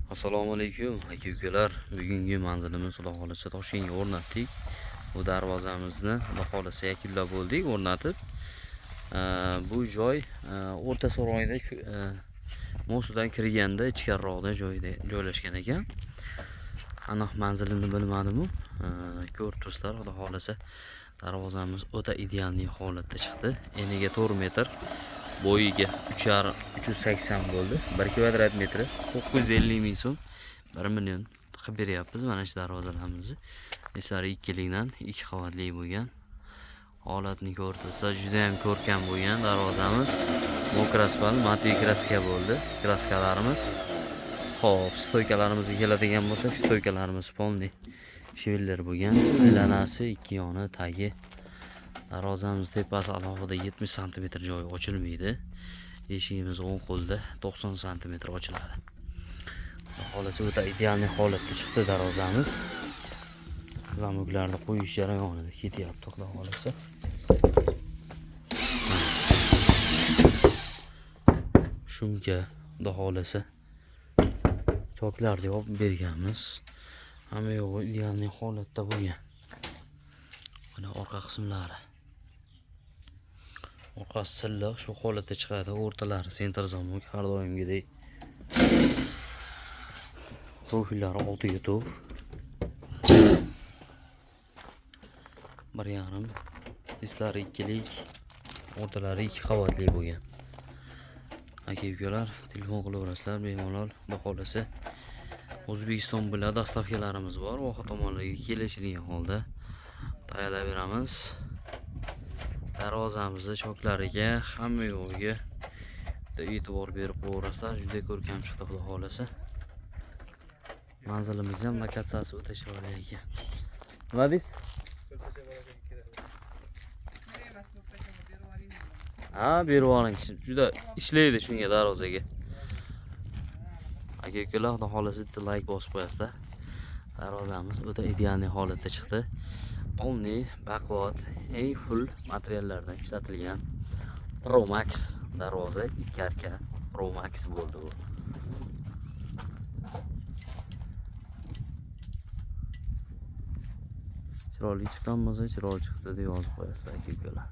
Assalomu alaykum aka-ukalar. Bugungi manzilimiz Xudo xolasa Toshkentga o'rnatdik. Bu darvozamizni Xudo xolasa yakunlab bo'ldik, o'rnatib. Bu joy O'rta Saroyda Mosudan kirganda ichkariroqda joyda joylashgan ekan. Aniq manzilini bilmadim-u. Ko'rib turibsizlar, Xudo xolasa darvozamiz o'ta ideal holatda chiqdi. Eniga 4 metr, bo'yiga 380 bo'ldi. 1 kvadrat metri 950 ming so'm, 1 million qilib beryapmiz mana shu darvozalarimizni. Ichkari ikkilikdan 2 qavatli bo'lgan. Holatni ko'rib turibsiz, juda ham ko'rkam bo'lgan darvozamiz. Mokraspal, matviy kraska bo'ldi. Kraskalarimiz. Xo'p, stoykalarimizga keladigan bo'lsak, stoykalarimiz polni shivillar bo'lgan. Aylanasi, ikki yoni, tagi. Darvozamiz tepasi alohida 70 sm joy ochilmaydi. Eshigimiz 10 qo'lda 90 sm ochiladi. Xolasi o'ta ideal holatda chiqdi darvozamiz. Zamoklarni qo'yish jarayonida ketyapti, Xudo xolasa. Shunga Xudo xolasa choklarni yopib berganmiz. Hamma yo'g'i ideal holatda bo'lgan. Mana orqa qismlari. Orqasi silliq, shu holatda chiqadi. O'rtalari sentr zamok har doimgidek. Profillari 6 tur. 1,5, islari 2lik, o'rtalari 2 qavatli bo'lgan. Aka-ukalar, telefon qilaverasizlar bemalol. Xudo xolasa O'zbekiston bilan dastavkalarimiz bor. Voha tomonlarga kelishilgan holda tayyorlayveramiz. Darvozamizni choklariga, hamma yo'g'iga e'tibor berib qo'yasizlar. Juda ko'rkam chiqdi, Xudo xolasa. Manzilimiz ham lokatsiyasi o'ta chiroyli ekan. Nima deysiz? Berib oling. Juda ishlaydi shunga darvozaga. Aka-ukalar, Xudo xolasa bitta like bosib qo'yasizlar. Darvozamiz o'ta ideal holatda chiqdi. Polni baquvvat, eng full materiallardan ishlatilgan Pro Max darvoza, 2 arka Pro Max bo'ldi bu. Chiroyli chiqqan bo'lsa, chiroyli chiqdi deb yozib qo'yasizlar aka-ukalar.